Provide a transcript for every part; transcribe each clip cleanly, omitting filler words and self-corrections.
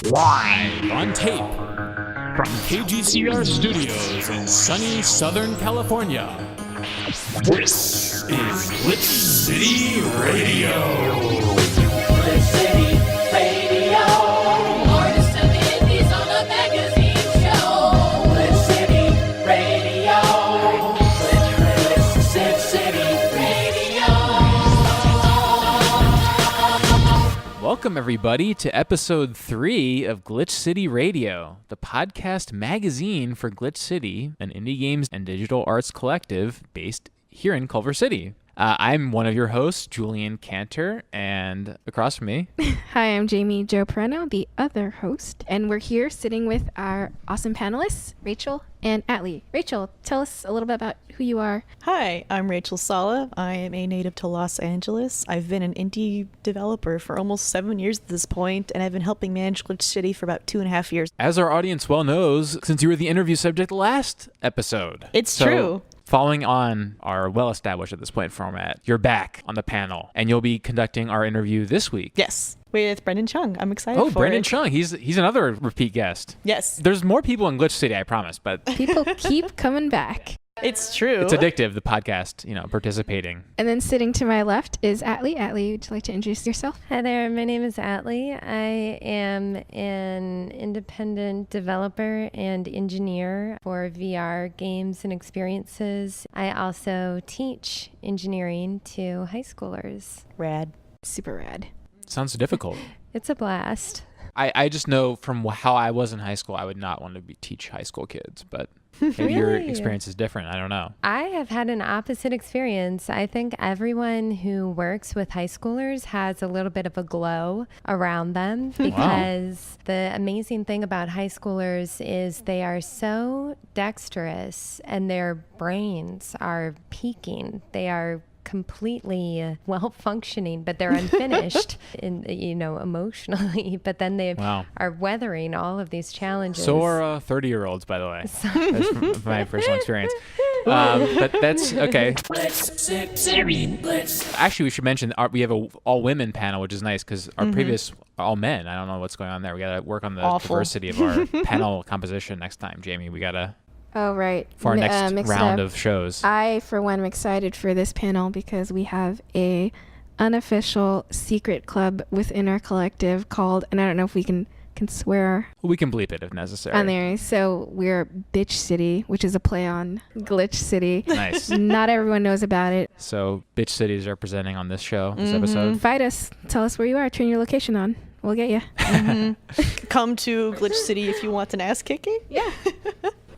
Live on tape from KGCR Studios in sunny Southern California. This is Glitch City Radio. Glitch City Radio. Artists of the Indies on a magazine show. Glitch City Radio. Glitch City Radio. Welcome, everybody, to episode 3 of Glitch City Radio, the podcast magazine for Glitch City, an indie games and digital arts collective based here in Culver City. I'm one of your hosts, Julian Cantor, and across from me... Hi, I'm Jamie Jo Pereno, the other host, and we're here sitting with our awesome panelists, Rachel and Atley. Rachel, tell us a little bit about who you are. Hi, I'm Rachel Sala. I am a native to Los Angeles. I've been an indie developer for almost 7 years at this point, and I've been helping manage Glitch City for about 2.5 years. As our audience well knows, since you were the interview subject last episode. It's true. Following on our well-established at this point format, you're back on the panel, and you'll be conducting our interview this week. Yes, with Brendon Chung. I'm excited for it. Oh, Brendon Chung. He's another repeat guest. Yes. There's more people in Glitch City, I promise, but... People keep coming back. It's true. It's addictive, the podcast, participating. And then sitting to my left is Atley. Atley, would you like to introduce yourself? Hi there, my name is Atley. I am an independent developer and engineer for VR games and experiences. I also teach engineering to high schoolers. Rad. Super rad. Sounds difficult. It's a blast. I just know from how I was in high school, I would not want to teach high school kids, but maybe your Really? experience is different. I don't know. I have had an opposite experience. I think everyone who works with high schoolers has a little bit of a glow around them because the amazing thing about high schoolers is they are so dexterous and their brains are peaking. They are completely well functioning, but they're unfinished emotionally, but then they are weathering all of these challenges. So are 30-year-olds, by the way. That's from my personal experience. But that's okay. Actually, we should mention we have a all-women panel, which is nice because our previous all men. I don't know what's going on there. We got to work on the diversity of our panel composition next time, Jamie. We got to... Oh, right. For our next round of shows. I, for one, am excited for this panel because we have a unofficial secret club within our collective called, and I don't know if we can swear. We can bleep it if necessary. On there. So we're Bitch City, which is a play on Glitch City. Nice. Not everyone knows about it. So Bitch City is representing on this show, this episode. Fight us. Tell us where you are. Turn your location on. We'll get you. Come to Glitch City if you want an ass kicking. Yeah.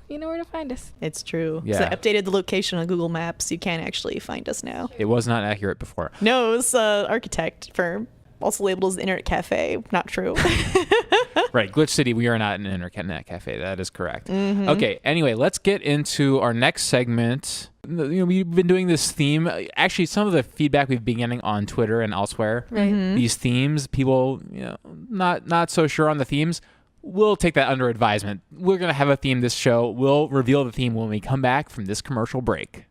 You know where to find us. It's true. Yeah. So I updated the location on Google Maps. You can actually find us now. It was not accurate before. No, it was an architect firm. Also labeled as the Internet Cafe. Not true. Right. Glitch City, we are not an internet cafe. That is correct. Okay. Anyway, let's get into our next segment. We've been doing this theme. Actually, some of the feedback we've been getting on Twitter and elsewhere, these themes, people, not so sure on the themes. We'll take that under advisement. We're going to have a theme this show. We'll reveal the theme when we come back from this commercial break.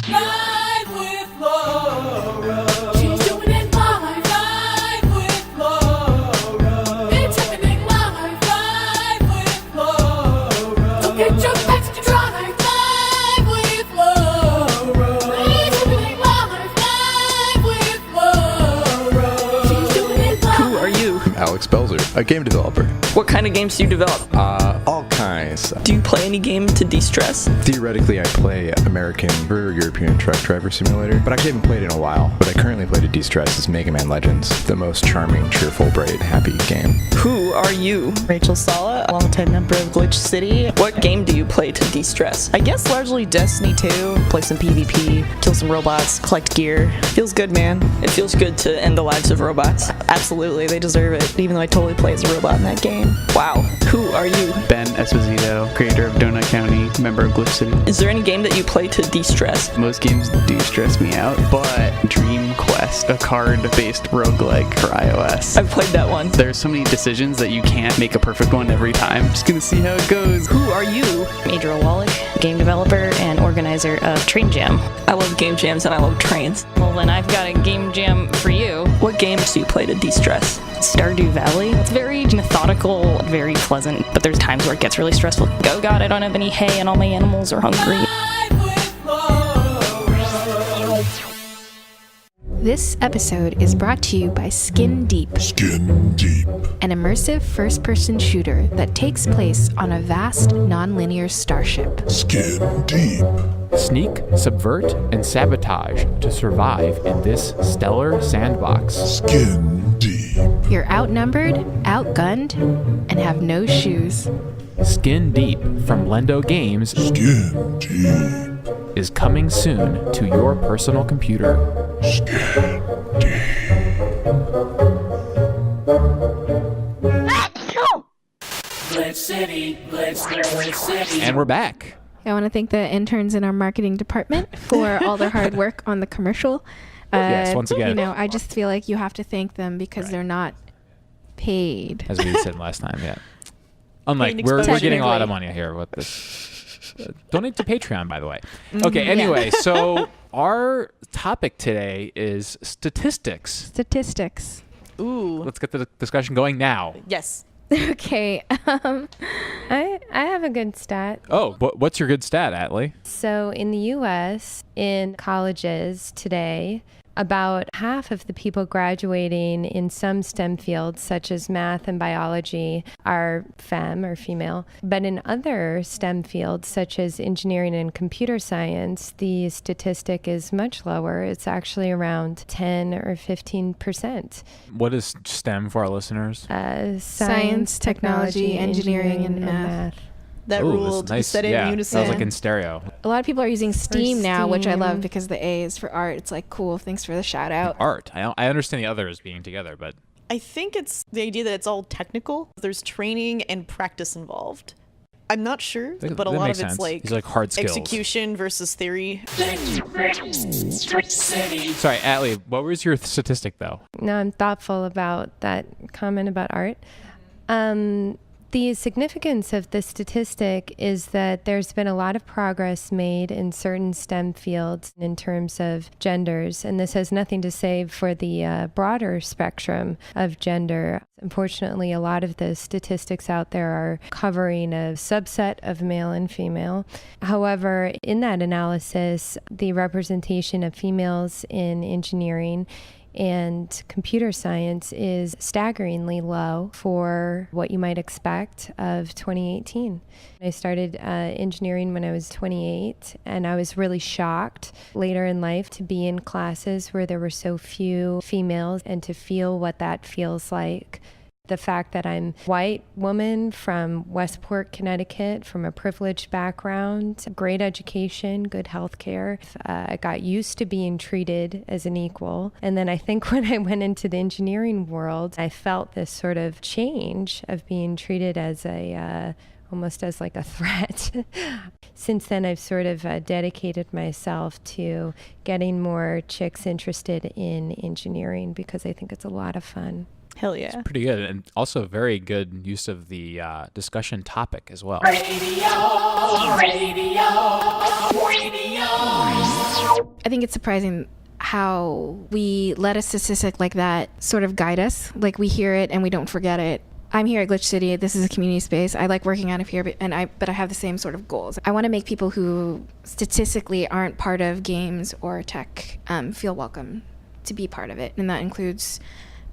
Live with Laura. She's doing it live. Live with Laura. It's happening live. Live with Laura. Don't get your backs to drive. Live with Laura. It's happening live. Live with Laura. She's doing it live. Who are you? I'm Alex Belzer, a game developer. What kind of games do you develop? All kinds. Do you play any game to de-stress? Theoretically, I play American or European Truck Driver Simulator, but I haven't played in a while. What I currently play to de-stress is Mega Man Legends, the most charming, cheerful, bright, happy game. Who are you? Rachel Sala, a longtime member of Glitch City. What game do you play to de-stress? I guess largely Destiny 2. Play some PvP, kill some robots, collect gear. Feels good, man. It feels good to end the lives of robots. Absolutely, they deserve it, even though I totally play as a robot in that game. Wow. Who are you? Ben Esposito, creator of Donut County, member of Glitch City. Is there any game that you play to de-stress? Most games do stress me out, but Dream Quest, a card-based roguelike for iOS. I've played that one. There's so many decisions that you can't make a perfect one every time. Just gonna see how it goes. Who are you? Adriel Wallach, game developer and organizer of Train Jam. I love game jams and I love trains. Well, then I've got a game jam for you. What games do you play to de-stress? Stardew Valley. It's very methodical whole, very pleasant, but there's times where it gets really stressful. Oh God, I don't have any hay and all my animals are hungry. This episode is brought to you by Skin Deep. Skin Deep. An immersive first-person shooter that takes place on a vast, non-linear starship. Skin Deep. Sneak, subvert, and sabotage to survive in this stellar sandbox. Skin Deep. You're outnumbered, outgunned, and have no shoes. Skin Deep from Lendo Games Skin Deep. is coming soon to your personal computer. Skin Deep. Glitch City, Glitch City. And we're back. I want to thank the interns in our marketing department for all their hard work on the commercial. Yes, once again. I just feel like you have to thank them because they're not paid. As we said last time, yeah. Unlike, Paid we're getting a exposure. lot of money here with this. Donate to Patreon, by the way. Okay, anyway, so our topic today is statistics. Statistics. Ooh. Let's get the discussion going now. Yes. Okay. I have a good stat. Oh, what's your good stat, Atley? So in the U.S., in colleges today, about half of the people graduating in some STEM fields, such as math and biology, are femme or female. But in other STEM fields, such as engineering and computer science, the statistic is much lower. It's actually around 10 or 15%. What is STEM for our listeners? Science, technology, engineering, and math. That Ooh, rule that's to be nice. said in Yeah, unison. sounds like in stereo. A lot of people are using STEAM now, which I love STEAM. because the A is for art. It's like, cool, thanks for the shout out. Art. I understand the others being together, but I think it's the idea that it's all technical. There's training and practice involved. I'm not sure, That- but a that lot makes of it's sense. like, These are like hard skills. execution versus theory. Glitch City. sorry, Atley, what was your statistic though? No, I'm thoughtful about that comment about art. The significance of the statistic is that there's been a lot of progress made in certain STEM fields in terms of genders, and this has nothing to say for the broader spectrum of gender. Unfortunately, a lot of the statistics out there are covering a subset of male and female. However, in that analysis, the representation of females in engineering and computer science is staggeringly low for what you might expect of 2018. I started engineering when I was 28, and I was really shocked later in life to be in classes where there were so few females and to feel what that feels like. The fact that I'm a white woman from Westport, Connecticut, from a privileged background, great education, good health care. I got used to being treated as an equal. And then I think when I went into the engineering world, I felt this sort of change of being treated as almost as like a threat. Since then, I've sort of dedicated myself to getting more chicks interested in engineering because I think it's a lot of fun. Hell yeah. Pretty good, and also very good use of the discussion topic as well. Radio. I think it's surprising how we let a statistic like that sort of guide us. Like, we hear it and we don't forget it. I'm here at Glitch City. This is a community space. I like working out of here, but I have the same sort of goals. I want to make people who statistically aren't part of games or tech feel welcome to be part of it, and that includes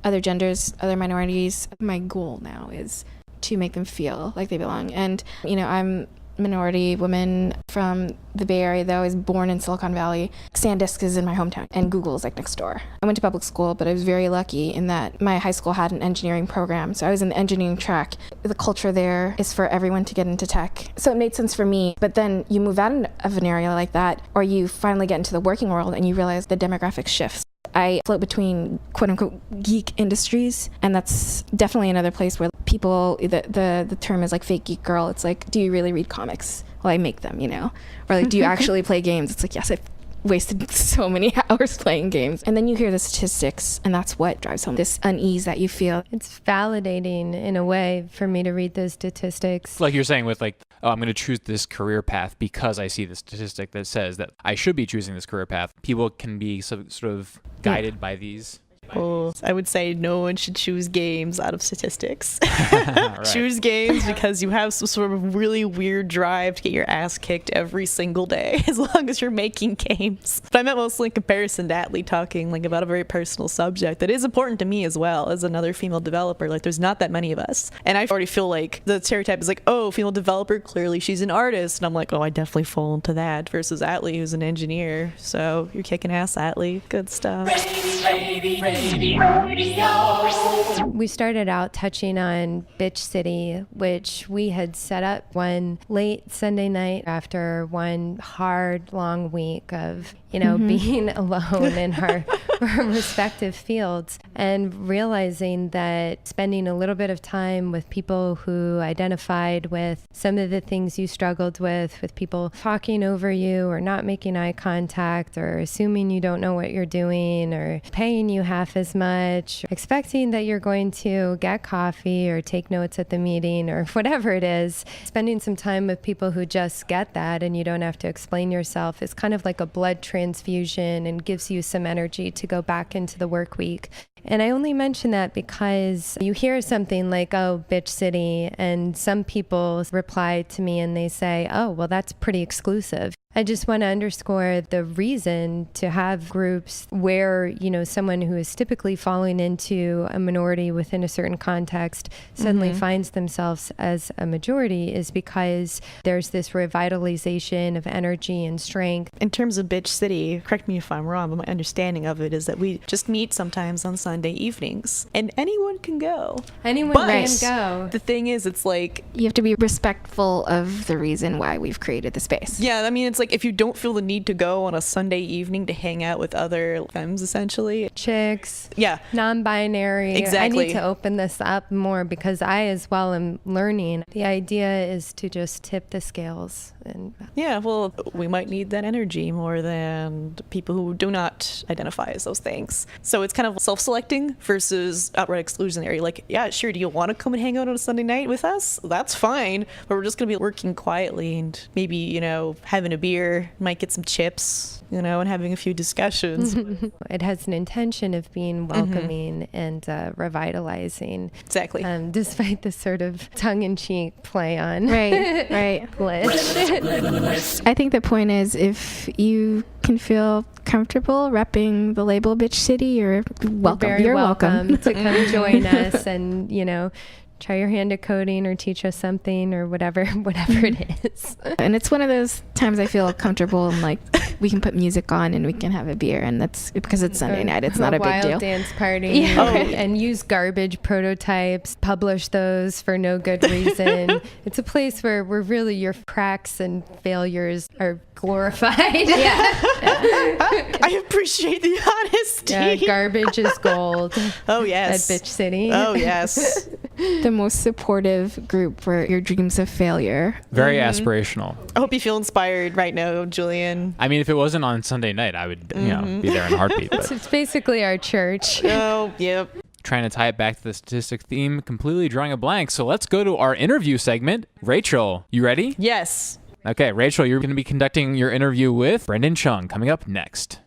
other genders, other minorities. My goal now is to make them feel like they belong. And, I'm a minority woman from the Bay Area, though I was born in Silicon Valley. SanDisk is in my hometown, and Google is like next door. I went to public school, but I was very lucky in that my high school had an engineering program, so I was in the engineering track. The culture there is for everyone to get into tech. So it made sense for me. But then you move out of an area like that, or you finally get into the working world and you realize the demographic shifts. I float between quote-unquote geek industries, and that's definitely another place where people, the term is like fake geek girl. It's like, do you really read comics? Well, I make them, Or like, do you actually play games? It's like, yes, I've wasted so many hours playing games. And then you hear the statistics, and that's what drives home this unease that you feel. It's validating in a way for me to read those statistics. Like you're saying with like, oh, I'm going to choose this career path because I see the statistic that says that I should be choosing this career path. People can be sort of guided by these. Oh, I would say no one should choose games out of statistics. Right. Choose games because you have some sort of really weird drive to get your ass kicked every single day, as long as you're making games. But I meant mostly in comparison to Atley talking like about a very personal subject that is important to me as well as another female developer. Like, there's not that many of us, and I already feel like the stereotype is like, oh, female developer, clearly she's an artist, and I'm like, oh, I definitely fall into that. Versus Atley, who's an engineer. So you're kicking ass, Atley. Good stuff. We started out touching on Bitch City, which we had set up one late Sunday night after one hard, long week of, being alone in our respective fields, and realizing that spending a little bit of time with people who identified with some of the things you struggled with people talking over you or not making eye contact or assuming you don't know what you're doing or paying you half as much, expecting that you're going to get coffee or take notes at the meeting or whatever it is, spending some time with people who just get that and you don't have to explain yourself is kind of like a blood transfusion and gives you some energy to go back into the work week. And I only mention that because you hear something like, oh, Bitch City, and some people reply to me and they say, oh, well, that's pretty exclusive. I just want to underscore the reason to have groups where, someone who is typically falling into a minority within a certain context suddenly finds themselves as a majority is because there's this revitalization of energy and strength. In terms of Bitch City, correct me if I'm wrong, but my understanding of it is that we just meet sometimes on Sunday evenings, and anyone can go. Anyone can go. The thing is, it's like, You have to be respectful of the reason why we've created the space. yeah, I mean, it's like if you don't feel the need to go on a Sunday evening to hang out with other femmes, essentially. Chicks. Yeah. Non-binary. Exactly. I need to open this up more because I as well am learning. The idea is to just tip the scales. And Yeah, well, we might need that energy more than people who do not identify as those things. So it's kind of self-selecting versus outright exclusionary. Like, yeah, sure, do you want to come and hang out on a Sunday night with us? That's fine, but we're just going to be working quietly and maybe, having a beer, might get some chips, and having a few discussions. it has an intention of being welcoming and revitalizing. Exactly. Despite this sort of tongue-in-cheek play on Right. glitch. I think the point is if you can feel comfortable repping the label Bitch City, you're welcome. You're welcome to come join us and, try your hand at coding or teach us something or whatever it is. And it's one of those times I feel comfortable and like we can put music on and we can have a beer, and that's because it's Sunday night. It's not a big wild deal. Dance party. Yeah. And use garbage prototypes, publish those for no good reason. It's a place where really your cracks and failures are glorified. I appreciate the honesty. Yeah, garbage is gold. Oh, yes. At Bitch City. Oh, yes. The most supportive group for your dreams of failure. Very aspirational. I hope you feel inspired right now, Julian. I mean, if it wasn't on Sunday night, I would, be there in a heartbeat. But It's basically our church. Oh, yep. trying to tie it back to the statistic theme, completely drawing a blank. So let's go to our interview segment. Rachel, you ready? Yes. Okay, Rachel, you're going to be conducting your interview with Brendon Chung coming up next.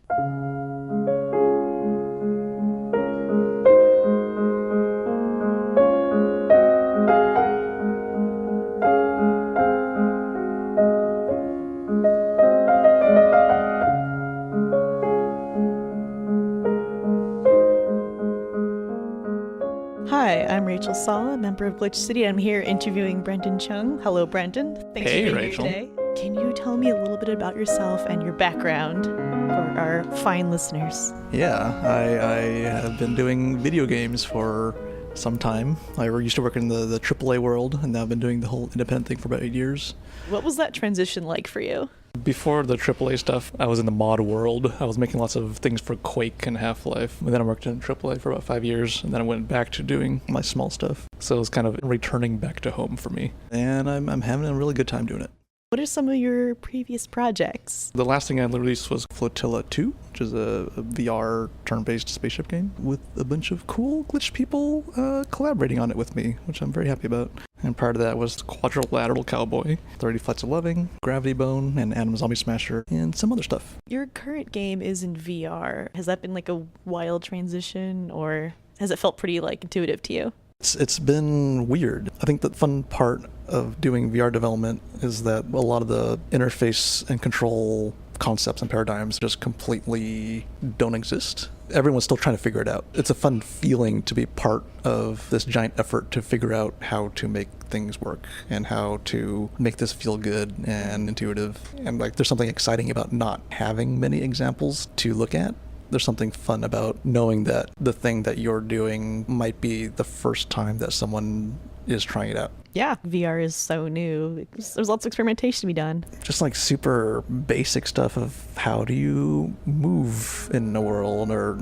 Hi, I'm Rachel Sala, member of Glitch City. I'm here interviewing Brendon Chung. Hello, Brendon. Thanks Hey, for being Rachel. here today. Can you tell me a little bit about yourself and your background for our fine listeners? Yeah, I have been doing video games for some time. I used to work in the AAA world, and now I've been doing the whole independent thing for about 8 years. What was that transition like for you? Before the AAA stuff, I was in the mod world. I was making lots of things for Quake and Half-Life. And then I worked in AAA for about 5 years, and then I went back to doing my small stuff. So it was kind of returning back to home for me. And I'm having a really good time doing it. What are some of your previous projects? The last thing I released was Flotilla 2, which is a VR turn-based spaceship game with a bunch of cool glitch people collaborating on it with me, which I'm very happy about. and prior to that was Quadrilateral Cowboy, 30 Flights of Loving, Gravity Bone, and Atom Zombie Smasher, and some other stuff. Your current game is in VR. Has that been like a wild transition, or has it felt pretty like intuitive to you? It's been weird. I think the fun part of doing VR development is that a lot of the interface and control concepts and paradigms just completely don't exist. Everyone's still trying to figure it out. It's a fun feeling to be part of this giant effort to figure out how to make things work and how to make this feel good and intuitive. And like, there's something exciting about not having many examples to look at. There's something fun about knowing that the thing that you're doing might be the first time that someone is trying it out. Yeah, VR is so new. There's lots of experimentation to be done. Just like super basic stuff of how do you move in a world, or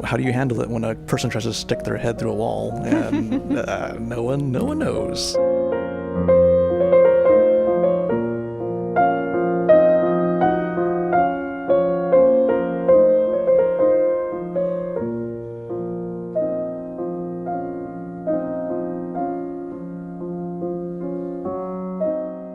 how do you handle it when a person tries to stick their head through a wall and no one knows.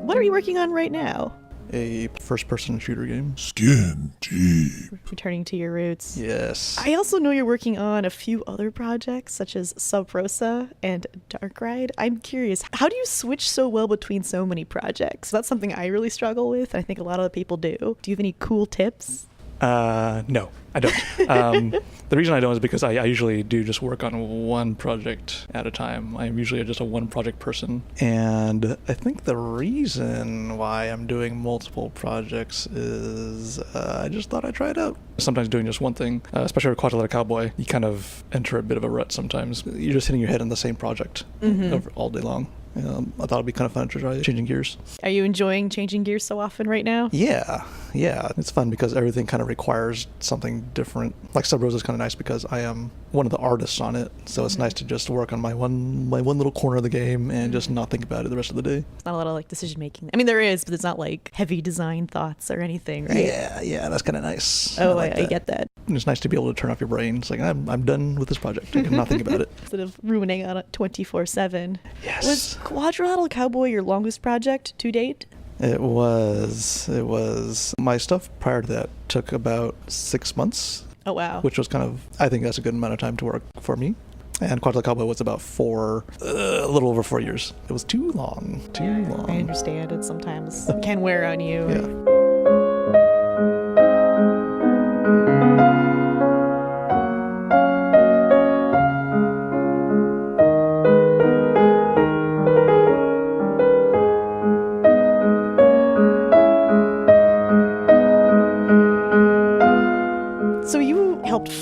What are you working on right now? A first-person shooter game. Skin deep. Returning to your roots. Yes. I also know you're working on a few other projects, such as Sub Rosa and Dark Ride. I'm curious, how do you switch so well between so many projects? That's something I really struggle with. I think a lot of people do. Do you have any cool tips? No, I don't. The reason I don't is because I usually do just work on one project at a time. I'm usually just a one project person. And I think the reason why I'm doing multiple projects is I just thought I'd try it out. Sometimes doing just one thing, especially with Quadrilateral Cowboy, you kind of enter a bit of a rut sometimes. You're just hitting your head in the same project all day long. I thought it'd be kind of fun to try changing gears. Are you enjoying changing gears so often right now? Yeah. It's fun because everything kind of requires something different. Like Sub Rosa is kind of nice because I am one of the artists on it, so it's nice to just work on my one little corner of the game and just not think about it the rest of the day. Not a lot of like decision making. I mean, there is, but it's not like heavy design thoughts or anything, right? Yeah, that's kind of nice. Oh, like I get that. And it's nice to be able to turn off your brain. It's like, I'm done with this project. I can not think about it. Instead of ruminating on it 24/7. Yes. Was Quadrilateral Cowboy your longest project to date? It was. My stuff prior to that took about 6 months. Oh, wow. Which was kind of, I think that's a good amount of time to work for me. And Quadrilateral Cowboy was about a little over 4 years. It was too long. I understand. It sometimes can wear on you. Yeah.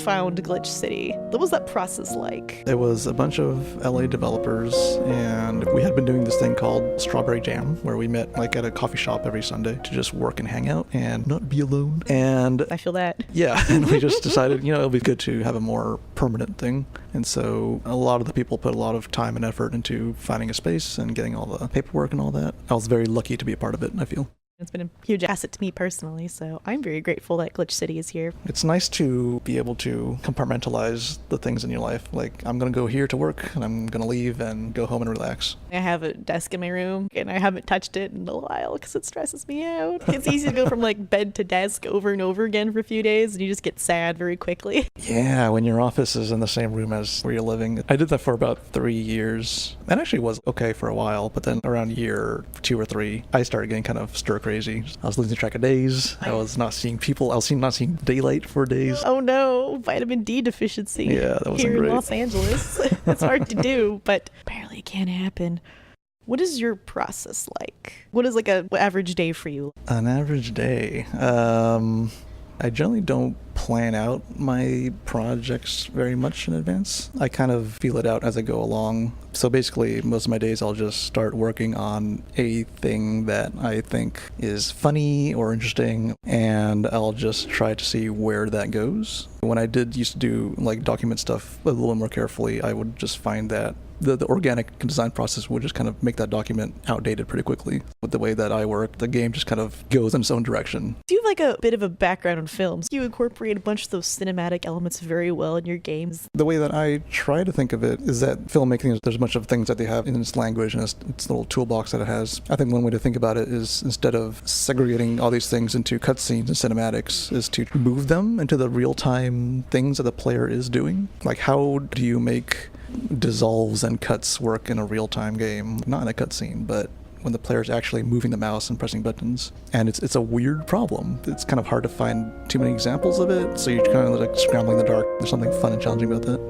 Found Glitch City. What was that process like? It was a bunch of LA developers, and we had been doing this thing called Strawberry Jam, where we met like at a coffee shop every Sunday to just work and hang out and not be alone. And I feel that. Yeah, and we just decided, it'll be good to have a more permanent thing. And so a lot of the people put a lot of time and effort into finding a space and getting all the paperwork and all that. I was very lucky to be a part of it, I feel. It's been a huge asset to me personally, so I'm very grateful that Glitch City is here. It's nice to be able to compartmentalize the things in your life. Like, I'm going to go here to work, and I'm going to leave and go home and relax. I have a desk in my room, and I haven't touched it in a while because it stresses me out. It's easy to go from like bed to desk over and over again for a few days, and you just get sad very quickly. Yeah, when your office is in the same room as where you're living. I did that for about 3 years. That actually was okay for a while, but then around year 2 or 3, I started getting kind of stir crazy. I was losing track of days. I was not seeing people. I was not seeing daylight for days. Oh no, vitamin D deficiency. Yeah, that wasn't here great. In Los Angeles. It's hard to do, but apparently it can happen. What is your process like? What is like a average day for you? An average day. I generally don't plan out my projects very much in advance. I kind of feel it out as I go along. So basically, most of my days I'll just start working on a thing that I think is funny or interesting, and I'll just try to see where that goes. When I used to do like document stuff a little more carefully, I would just find that the organic design process would just kind of make that document outdated pretty quickly. With the way that I work, the game just kind of goes in its own direction. Do you have like a bit of a background in films? You incorporate incorporate a bunch of those cinematic elements very well in your games. The way that I try to think of it is that filmmaking, there's a bunch of things that they have in its language and its little toolbox that it has. I think one way to think about it is, instead of segregating all these things into cutscenes and cinematics, is to move them into the real-time things that the player is doing. Like, how do you make dissolves and cuts work in a real-time game? Not in a cutscene, but when the player's actually moving the mouse and pressing buttons. And it's a weird problem. It's kind of hard to find too many examples of it, so you're kind of like scrambling in the dark. There's something fun and challenging about that.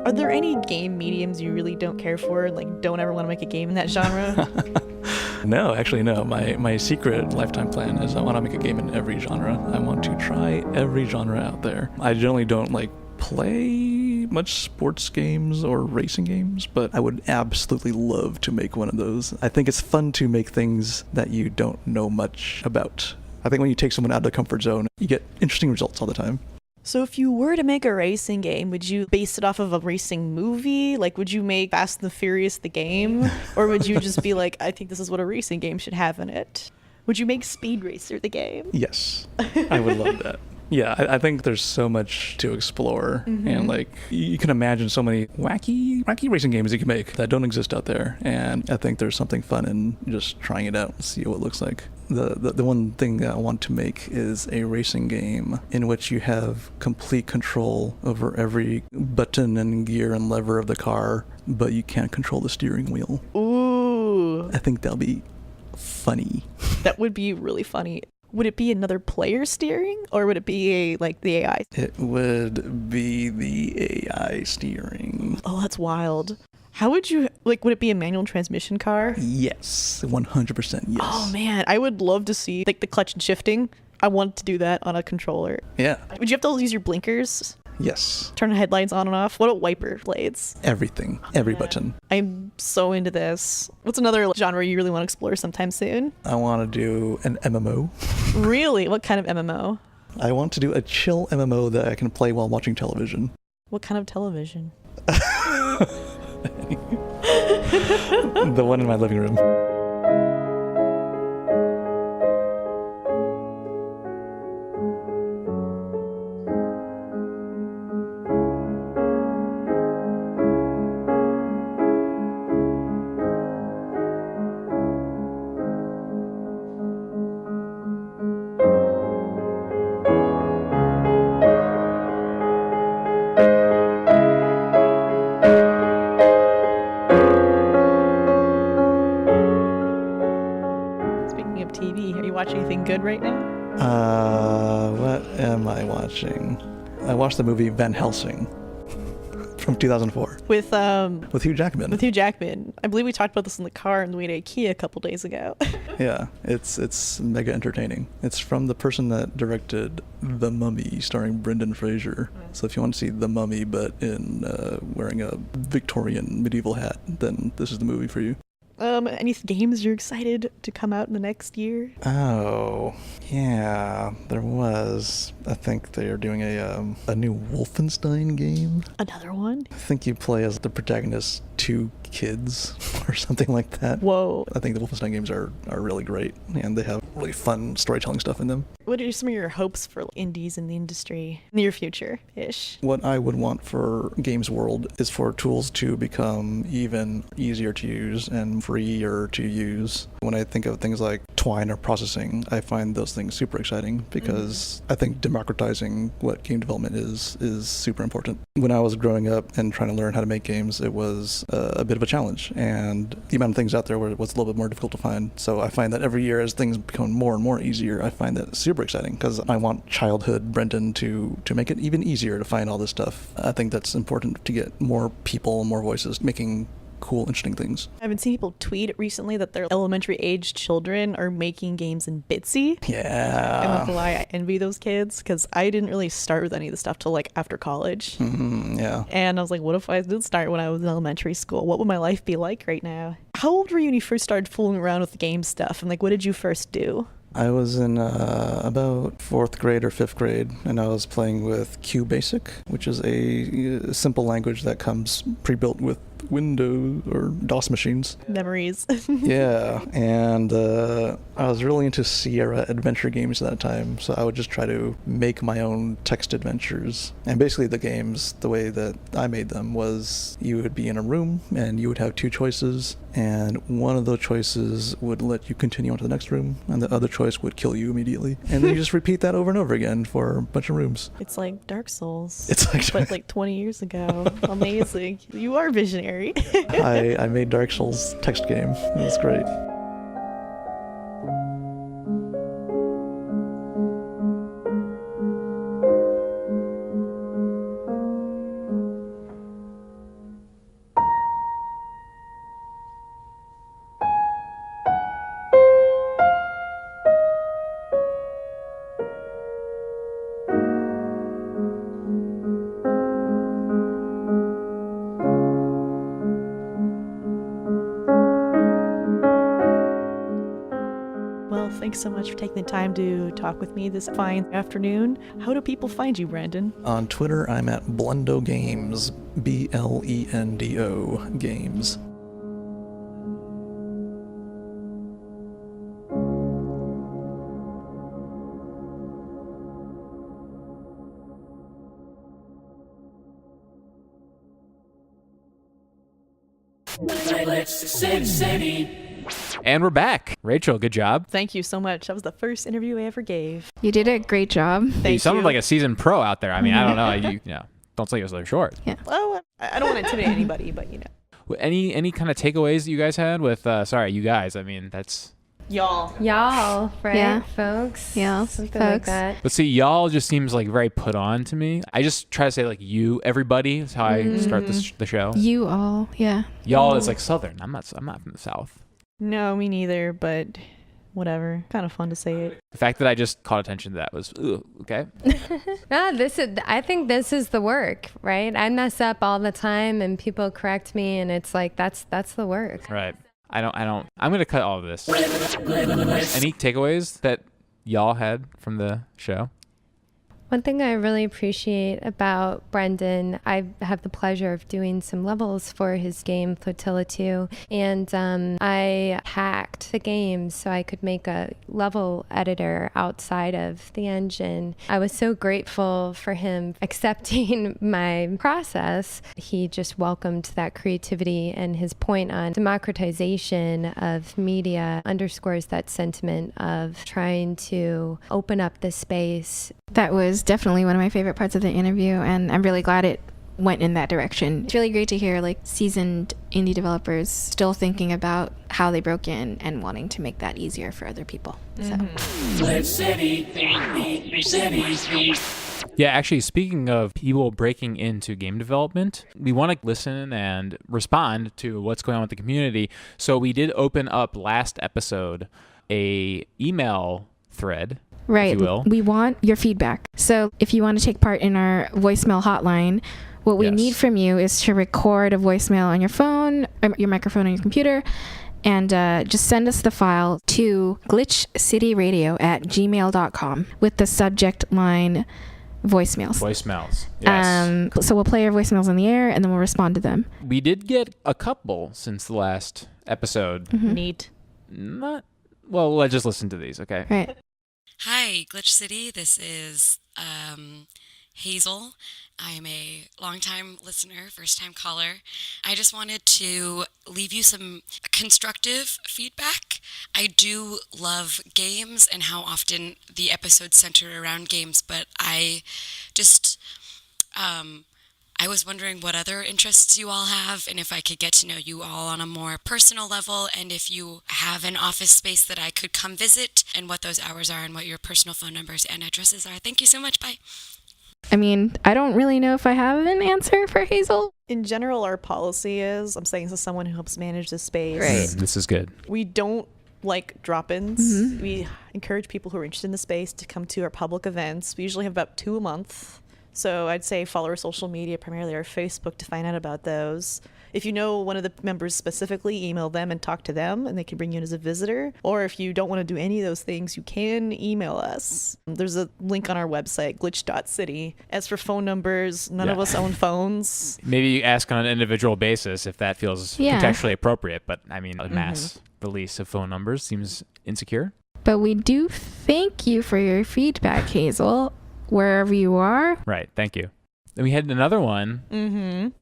Are there any game mediums you really don't care for, like don't ever want to make a game in that genre? No, actually, no. My secret lifetime plan is I want to make a game in every genre. I want to try every genre out there. I generally don't play much sports games or racing games, but I would absolutely love to make one of those. I think it's fun to make things that you don't know much about. I think when you take someone out of the comfort zone, you get interesting results all the time. So if you were to make a racing game, would you base it off of a racing movie? Like, would you make Fast and the Furious the game? Or would you just be like, I think this is what a racing game should have in it? Would you make Speed Racer the game? Yes, I would love that. Yeah, I think there's so much to explore, and you can imagine so many wacky racing games you can make that don't exist out there, and I think there's something fun in just trying it out and see what it looks like. The one thing that I want to make is a racing game in which you have complete control over every button and gear and lever of the car, but you can't control the steering wheel. Ooh. I think that'll be funny. That would be really funny. Would it be another player steering, or would it be the AI? It would be the AI steering. Oh, that's wild. How would you, would it be a manual transmission car? Yes, 100% yes. Oh man, I would love to see the clutch and shifting. I want to do that on a controller. Yeah. Would you have to use your blinkers? Yes. Turn the headlights on and off? What about wiper blades? Everything. Every button. I'm so into this. What's another genre you really want to explore sometime soon? I want to do an MMO. Really? What kind of MMO? I want to do a chill MMO that I can play while watching television. What kind of television? The one in my living room. Watch anything good right now? What am I watching? I watched the movie Van Helsing from 2004 with Hugh Jackman. With Hugh Jackman. I believe we talked about this in the car on the way to IKEA a couple days ago. Yeah, it's mega entertaining. It's from the person that directed The Mummy, starring Brendan Fraser. So if you want to see The Mummy but in wearing a Victorian medieval hat, then this is the movie for you. Any games you're excited to come out in the next year? Oh, yeah, there was. I think they are doing a new Wolfenstein game. Another one? I think you play as the protagonist's two kids or something like that. Whoa. I think the Wolfenstein games are really great, and they have really fun storytelling stuff in them. What are some of your hopes for indies in the industry near future-ish? What I would want for Games World is for tools to become even easier to use and freer to use. When I think of things like Twine or processing, I find those things super exciting because I think democratizing what game development is super important. When I was growing up and trying to learn how to make games, it was a bit of a challenge, and the amount of things out there was a little bit more difficult to find. So I find that every year as things become more and more easier, I find that super exciting because I want childhood Brendon to make it even easier to find all this stuff. I think that's important to get more people and more voices making cool, interesting things. I've been seeing people tweet recently that their elementary age children are making games in Bitsy. I'm not Yeah. gonna lie, I envy those kids because I didn't really start with any of the stuff till like after college. Yeah. And I was like, what if I did start when I was in elementary school? What would my life be like right now? How old were you when you first started fooling around with the game stuff? And like, what did you first do? I was in about 4th grade or 5th grade, and I was playing with QBasic, which is a simple language that comes pre-built with Windows or DOS machines. Memories. Yeah, and I was really into Sierra adventure games at that time, so I would just try to make my own text adventures. And basically the games, the way that I made them was you would be in a room and you would have 2 choices, and one of those choices would let you continue on to the next room, and the other choice would kill you immediately. And then you just repeat that over and over again for a bunch of rooms. It's like Dark Souls. It's like but like 20 years ago. Amazing. You are visionary. I made Dark Souls text game. It was great. Well, thanks so much for taking the time to talk with me this fine afternoon. How do people find you, Brendon? On Twitter, I'm at Blendo Games, BLENDO Games. And we're back. Rachel, good job. Thank you so much. That was the first interview I ever gave. You did a great job. Thank You sounded you. like a seasoned pro out there. I mean, I don't know. You know, don't say it was so short. Well, I don't want to intimidate anybody, but you know. Any kind of takeaways that you guys had with? Sorry, you guys. I mean, that's. Y'all. Y'all, right, Yeah. folks? Yeah, Something like folks. that. But see, y'all just seems like very put on to me. I just try to say like you, everybody. Is how I start the show. You all, yeah. Y'all is like Southern. I'm not from the South. No, me neither, but whatever. Kind of fun to say it. The fact that I just caught attention to that was okay. No, I think this is the work, right? I mess up all the time and people correct me and it's like that's the work. Right. I don't. I'm gonna cut all of this. Any takeaways that y'all had from the show? One thing I really appreciate about Brendon, I have the pleasure of doing some levels for his game Flotilla 2, and I hacked the game so I could make a level editor outside of the engine. I was so grateful for him accepting my process. He just welcomed that creativity, and his point on democratization of media underscores that sentiment of trying to open up the space. That was definitely one of my favorite parts of the interview, and I'm really glad it went in that direction. It's really great to hear like seasoned indie developers still thinking about how they broke in and wanting to make that easier for other people. So. Yeah, actually, speaking of people breaking into game development, we want to listen and respond to what's going on with the community. So we did open up last episode a email thread. Right. If you will. We want your feedback. So if you want to take part in our voicemail hotline, what we Yes. need from you is to record a voicemail on your phone, or your microphone on your computer, and just send us the file to glitchcityradio@gmail.com with the subject line voicemails. Voicemails. Yes. So we'll play our voicemails on the air, and then we'll respond to them. We did get a couple since the last episode. Neat. Not well. Let's just listen to these, okay? Right. Hi, Glitch City. This is Hazel. I am a longtime listener, first-time caller. I just wanted to leave you some constructive feedback. I do love games and how often the episodes center around games, but I just I was wondering what other interests you all have and if I could get to know you all on a more personal level, and if you have an office space that I could come visit, and what those hours are and what your personal phone numbers and addresses are. Thank you so much. Bye. I mean, I don't really know if I have an answer for Hazel. In general, our policy is, I'm saying this as someone who helps manage this space. Right. This is good. We don't like drop-ins. We encourage people who are interested in the space to come to our public events. We usually have about 2 a month. So I'd say follow our social media, primarily our Facebook, to find out about those. If you know one of the members specifically, email them and talk to them, and they can bring you in as a visitor. Or if you don't want to do any of those things, you can email us. There's a link on our website, glitch.city. As for phone numbers, none of us own phones. Maybe you ask on an individual basis if that feels contextually appropriate, but I mean, a mass release of phone numbers seems insecure. But we do thank you for your feedback, Hazel, wherever you are. Right, thank you. Then we had another one.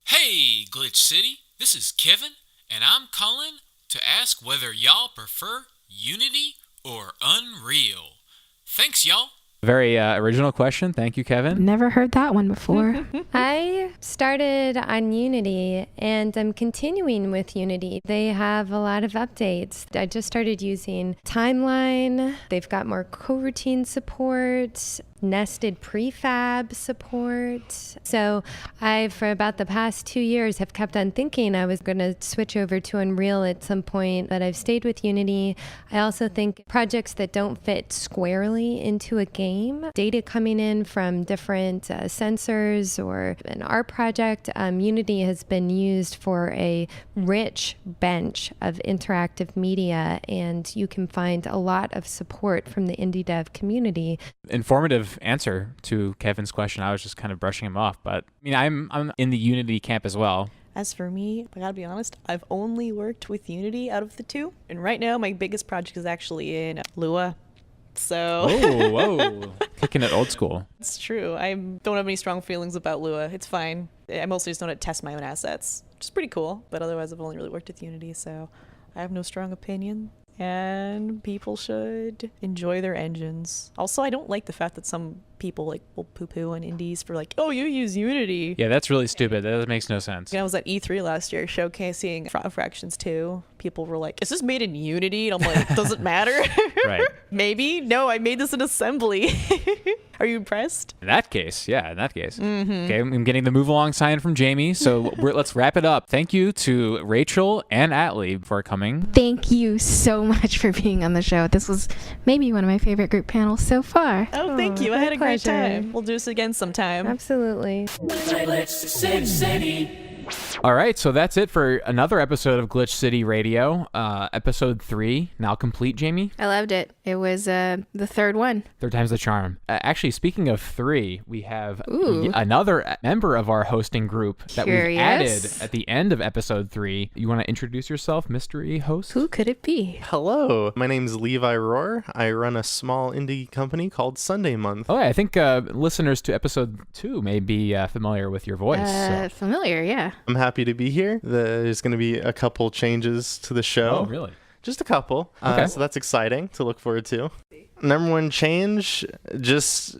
Hey, Glitch City, this is Kevin, and I'm calling to ask whether y'all prefer Unity or Unreal. Thanks, y'all. Very original question. Thank you, Kevin. Never heard that one before. I started on Unity and I'm continuing with Unity. They have a lot of updates. I just started using Timeline. They've got more coroutine support, nested prefab support. So I, for about the past 2 years, have kept on thinking I was going to switch over to Unreal at some point, but I've stayed with Unity. I also think projects that don't fit squarely into a game, data coming in from different sensors or an art project, Unity has been used for a rich bench of interactive media, and you can find a lot of support from the indie dev community. Informative answer to Kevin's question. I was just kind of brushing him off, but I mean, I'm in the Unity camp as well. As for me, I gotta be honest, I've only worked with Unity out of the two. And right now, my biggest project is actually in Lua. So. Oh, whoa. Kicking it old school. It's true. I don't have any strong feelings about Lua. It's fine. I mostly just know how to test my own assets, which is pretty cool. But otherwise, I've only really worked with Unity, so I have no strong opinion. And people should enjoy their engines. Also, I don't like the fact that some people like will poo-poo on indies for like, oh, you use Unity. Yeah, that's really stupid. That makes no sense. I was at E3 last year showcasing Fractions 2. People were like, is this made in Unity? And I'm like, does it matter? Right. Maybe. No, I made this in assembly. Are you impressed? In that case, yeah, in that case. Okay, I'm getting the move along sign from Jamie, so let's wrap it up. Thank you to Rachel and Atley for coming. Thank you so much for being on the show. This was maybe one of my favorite group panels so far. Oh, thank you. I had a great pleasure. time. We'll do this again sometime. Absolutely. Glitch City. All right, so that's it for another episode of Glitch City Radio, episode 3, now complete, Jamie. I loved it. It was the third one. Third time's the charm. Actually, speaking of 3, we have another member of our hosting group that we've added at the end of episode 3. You want to introduce yourself, mystery host? Who could it be? Hello, my name's Levi Rohr. I run a small indie company called Sunday Month. Oh, yeah, I think listeners to episode 2 may be familiar with your voice. Familiar, yeah. I'm happy to be here. There's going to be a couple changes to the show. Oh, really? Just a couple. Okay. So that's exciting to look forward to. Number one change, just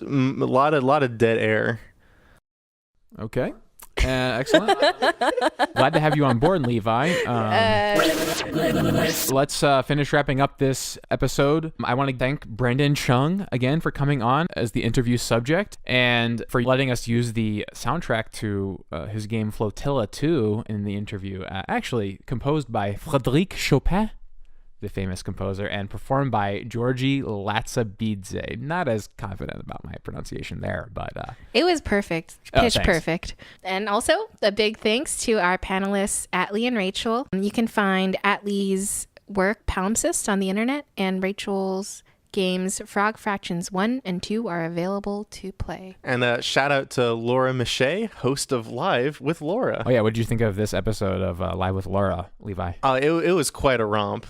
a lot of dead air. Okay. Excellent. Glad to have you on board, Levi. Let's finish wrapping up this episode. I want to thank Brendon Chung again for coming on as the interview subject and for letting us use the soundtrack to his game Flotilla 2 in the interview. Actually composed by Frédéric Chopin, the famous composer, and performed by Georgi Latsabidze. Not as confident about my pronunciation there, but... it was perfect. Pitch thanks. perfect. And also, a big thanks to our panelists, Atley and Rachel. You can find Atley's work, Palimpsest, on the internet, and Rachel's games, Frog Fractions 1 and 2, are available to play. And shout out to Laura Miche, host of Live with Laura. Oh yeah, what did you think of this episode of Live with Laura, Levi? It was quite a romp.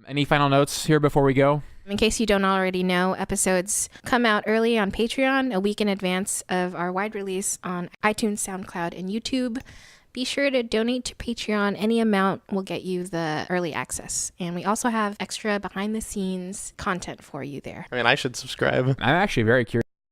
Any final notes here before we go? In case you don't already know, episodes come out early on Patreon, a week in advance of our wide release on iTunes, SoundCloud, and YouTube. Be sure to donate to Patreon. Any amount will get you the early access. And we also have extra behind-the-scenes content for you there. I mean, I should subscribe. I'm actually very curious